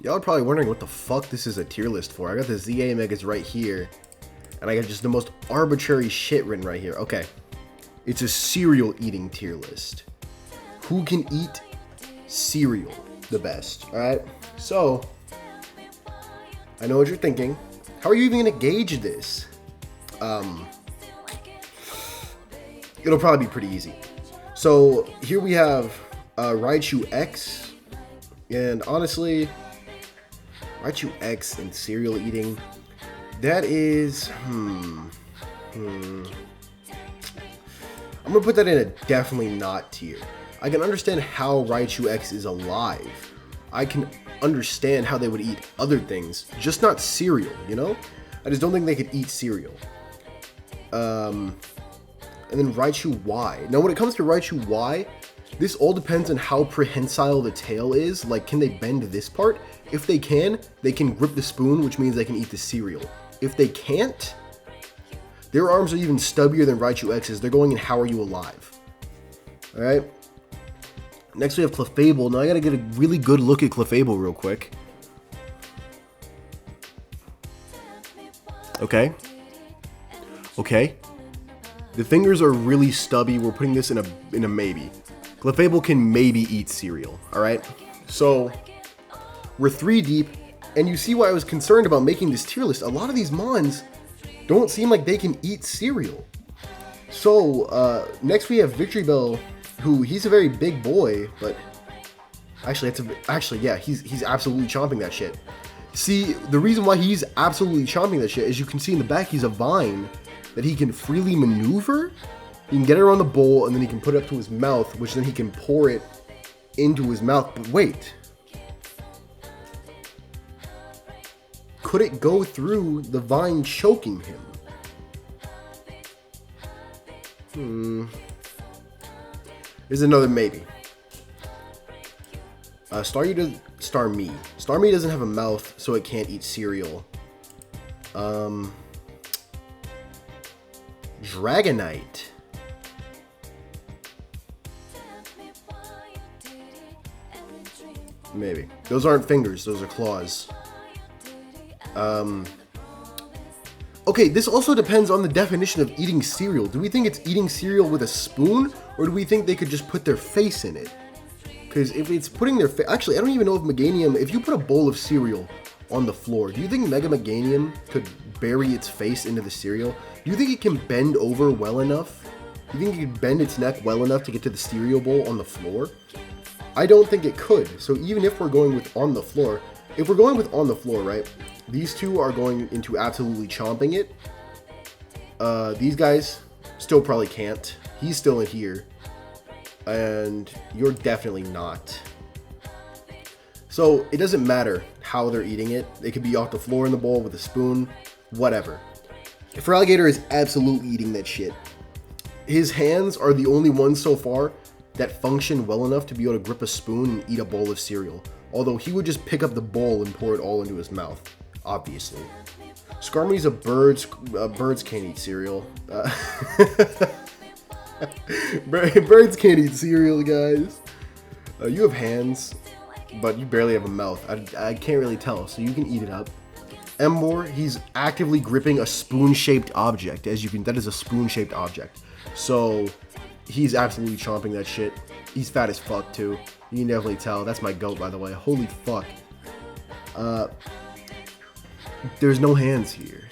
Y'all are probably wondering what the fuck this is a tier list for. I got the ZA Megas right here, and I got just the most arbitrary shit written right here. Okay, it's a cereal eating tier list. Who can eat cereal the best? All right, so I know what you're thinking. How are you even gonna gauge this? It'll probably be pretty easy. So here we have Raichu X, and honestly, Raichu X and cereal eating, that is, I'm gonna put that in a definitely not tier. I can understand how Raichu X is alive. I can understand how they would eat other things, just not cereal, you know? I just don't think they could eat cereal. And then Raichu Y. Now when it comes to Raichu Y, this all depends on how prehensile the tail is. Like, can they bend this part? If they can grip the spoon, which means they can eat the cereal. If they can't, their arms are even stubbier than Raichu X's. They're going in How Are You Alive? Alright. Next we have Clefable. Now I gotta get a really good look at Clefable real quick. Okay. Okay. The fingers are really stubby. We're putting this in a maybe. Clefable can maybe eat cereal, alright? So, we're 3 deep, and you see why I was concerned about making this tier list. A lot of these mons don't seem like they can eat cereal. So, next we have Victory Bell, who, he's a very big boy, but yeah, he's absolutely chomping that shit. See, the reason why he's absolutely chomping that shit is you can see in the back he's a vine that he can freely maneuver. He can get it around the bowl, and then he can put it up to his mouth, which then he can pour it into his mouth. But wait. Could it go through the vine choking him? There's another maybe. Starmie doesn't have a mouth, so it can't eat cereal. Dragonite. Maybe. Those aren't fingers, those are claws. Okay, this also depends on the definition of eating cereal. Do we think it's eating cereal with a spoon, or do we think they could just put their face in it? Because if it's putting their face... Actually, I don't even know if Meganium... If you put a bowl of cereal on the floor, do you think Mega Meganium could bury its face into the cereal? Do you think it can bend over well enough? Do you think it can bend its neck well enough to get to the cereal bowl on the floor? I don't think it could. So even if we're going with on the floor... If we're going with on the floor, right? These two are going into absolutely chomping it. These guys still probably can't. He's still in here. And you're definitely not. So it doesn't matter how they're eating it. They could be off the floor in the bowl with a spoon. Whatever. Feraligatr is absolutely eating that shit. His hands are the only ones so far that function well enough to be able to grip a spoon and eat a bowl of cereal. Although he would just pick up the bowl and pour it all into his mouth. Obviously. Skarmory's a bird. Birds can't eat cereal. Birds can't eat cereal, guys. You have hands, but you barely have a mouth. I can't really tell, so you can eat it up. Emboar, he's actively gripping a spoon-shaped object. As you can, that is a spoon-shaped object. So, he's absolutely chomping that shit. He's fat as fuck, too. You can definitely tell. That's my goat, by the way. Holy fuck. There's no hands here.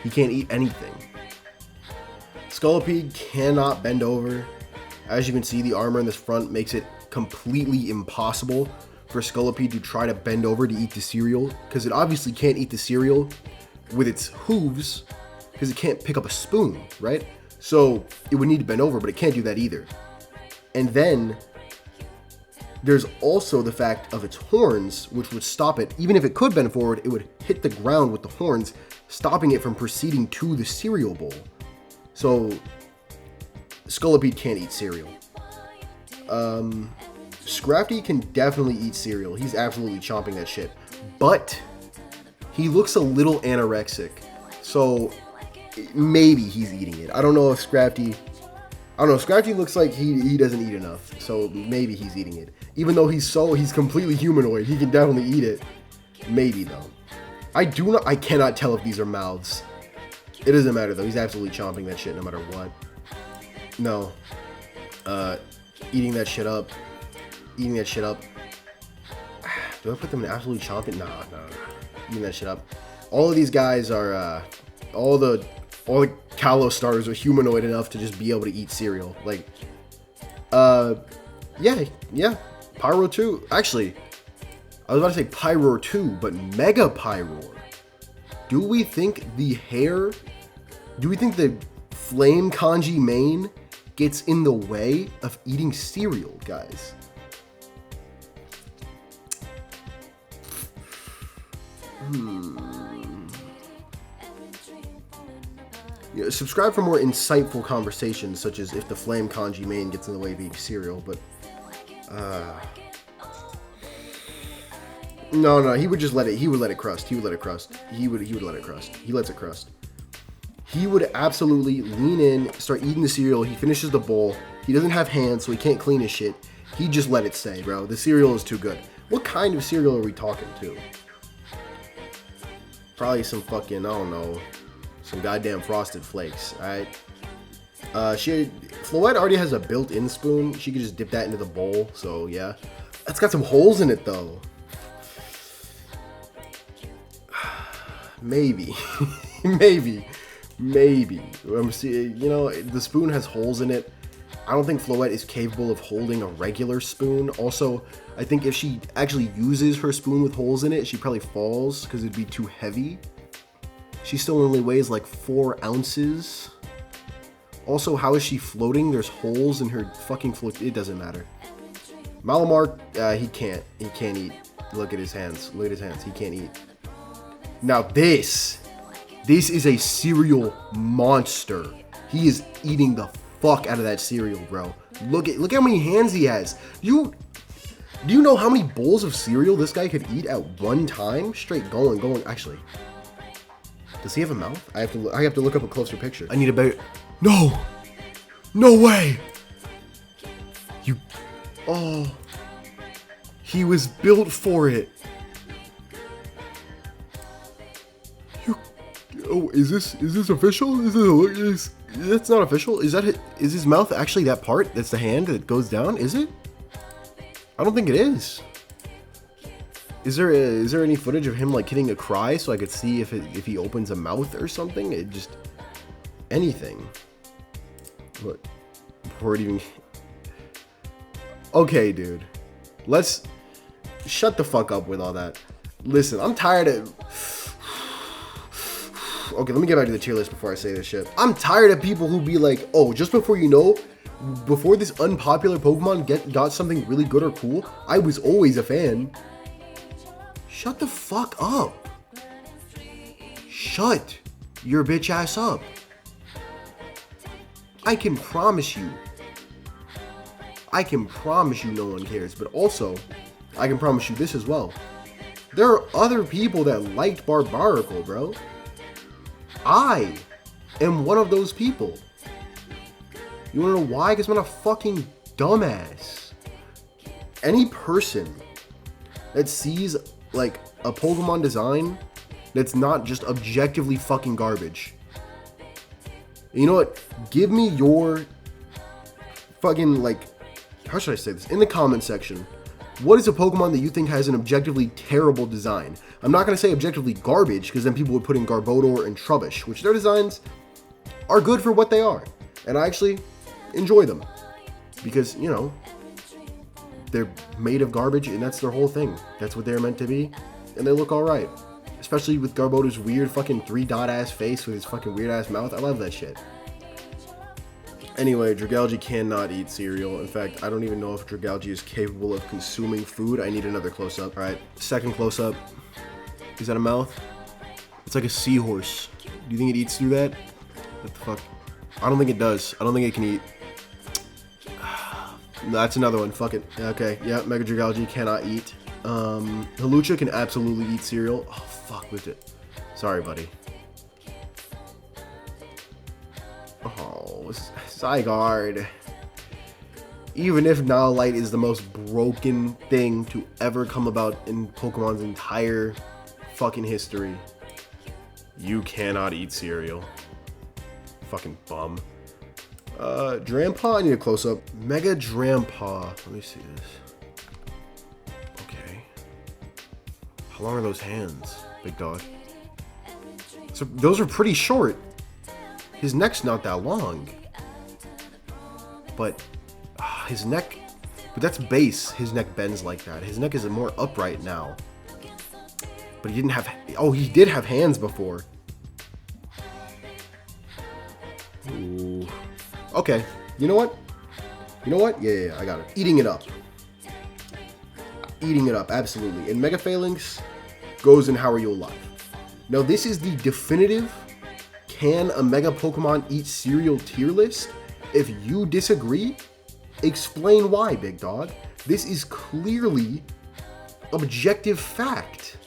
He can't eat anything. Scolipede cannot bend over. As you can see, the armor in this front makes it completely impossible for Scolipede to try to bend over to eat the cereal, because it obviously can't eat the cereal with its hooves, because it can't pick up a spoon, right? So it would need to bend over, but it can't do that either. And then there's also the fact of its horns, which would stop it. Even if it could bend forward, it would hit the ground with the horns, stopping it from proceeding to the cereal bowl. So Scolipede can't eat cereal. Scrafty can definitely eat cereal. He's absolutely chomping that shit. But he looks a little anorexic. So maybe he's eating it. I don't know if Scrafty... Scrafty looks like he doesn't eat enough. So maybe he's eating it. Even though he's completely humanoid, he can definitely eat it. Maybe though. I cannot tell if these are mouths. It doesn't matter though. He's absolutely chomping that shit no matter what. No. Eating that shit up. Eating that shit up. Do I put them in absolute chomping? No. Eating that shit up. All of these guys are all the Kalos starters are humanoid enough to just be able to eat cereal. Like yeah. Pyro 2. Actually, I was about to say Pyro 2, but Mega Pyro. Do we think the flame kanji main gets in the way of eating cereal, guys? Yeah, subscribe for more insightful conversations, such as if the flame kanji main gets in the way of eating cereal, but no, he would just let it. He would let it crust. He would let it crust. He would let it crust. He lets it crust. He would absolutely lean in, start eating the cereal. He finishes the bowl. He doesn't have hands, so he can't clean his shit. He just let it stay, bro. The cereal is too good. What kind of cereal are we talking to? Probably some fucking, I don't know, some goddamn Frosted Flakes. All right. Floette already has a built-in spoon. She could just dip that into the bowl. So yeah, that's got some holes in it though. Maybe. maybe. I'm seeing, you know, the spoon has holes in it. I don't think Floette is capable of holding a regular spoon. Also, I think if she actually uses her spoon with holes in it, she probably falls because it'd be too heavy. She still only weighs like 4 ounces. Also, how is she floating? There's holes in her fucking float. It doesn't matter. Malamar, he can't eat. Look at his hands. Look at his hands. He can't eat. Now this is a cereal monster. He is eating the fuck out of that cereal, bro. Look how many hands he has. Do you know how many bowls of cereal this guy could eat at one time? Straight going. Actually, does he have a mouth? I have to look up a closer picture. I need a better. No way. Oh, he was built for it. Oh, is this official? That's not official. Is his mouth actually that part? That's the hand that goes down? Is it? I don't think it is. Is there any footage of him like hitting a cry so I could see if he opens a mouth or something? It just anything. What? Before it even. Okay, dude. Let's shut the fuck up with all that. Listen, I'm tired of. Okay, let me get back to the tier list before I say this shit. I'm tired of people who be like, oh, just before you know, before this unpopular Pokemon got something really good or cool, I was always a fan. Shut the fuck up. Shut your bitch ass up. I can promise you no one cares, but also, I can promise you this as well. There are other people that liked Barbarical, bro. I am one of those people. You wanna know why? Because I'm not a fucking dumbass. Any person that sees like a Pokemon design that's not just objectively fucking garbage. You know what? Give me your fucking like, how should I say this? In the comment section, what is a Pokemon that you think has an objectively terrible design? I'm not going to say objectively garbage, because then people would put in Garbodor and Trubbish, which their designs are good for what they are. And I actually enjoy them. Because, you know, they're made of garbage, and that's their whole thing. That's what they're meant to be, and they look alright. Especially with Garbodor's weird fucking 3-dot ass face with his fucking weird ass mouth. I love that shit. Anyway, Dragalge cannot eat cereal. In fact, I don't even know if Dragalge is capable of consuming food. I need another close-up. Alright, second close-up. Is that a mouth? It's like a seahorse. Do you think it eats through that? What the fuck? I don't think it does. I don't think it can eat. That's another one. Fuck it. Okay, yeah, Mega Dragalge cannot eat. Hawlucha can absolutely eat cereal. Oh, fuck with it. Sorry, buddy. Oh, Zygarde. Even if Nihilite is the most broken thing to ever come about in Pokemon's entire fucking history, you cannot eat cereal. Fucking bum. Drampaw, I need a close-up. Mega Drampaw. Let me see this. Okay. How long are those hands, big dog? So those are pretty short. His neck's not that long. But his neck, but that's base. His neck bends like that. His neck is more upright now. But he didn't have, oh, he did have hands before. Ooh. Okay, you know what? You know what? Yeah, I got it. Eating it up. Eating it up, absolutely. And Mega Phalanx goes in How Are You Alive? Now, this is the definitive can a Mega Pokemon eat cereal tier list. If you disagree, explain why, big dog. This is clearly objective fact.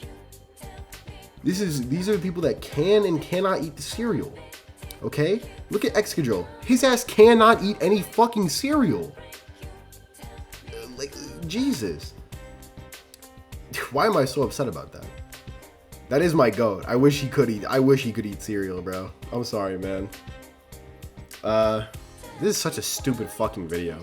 These are the people that can and cannot eat the cereal. Okay? Look at Excadrill. His ass cannot eat any fucking cereal. Like, Jesus. Why am I so upset about that? That is my goat. I wish he could eat cereal, bro. I'm sorry, man. This is such a stupid fucking video.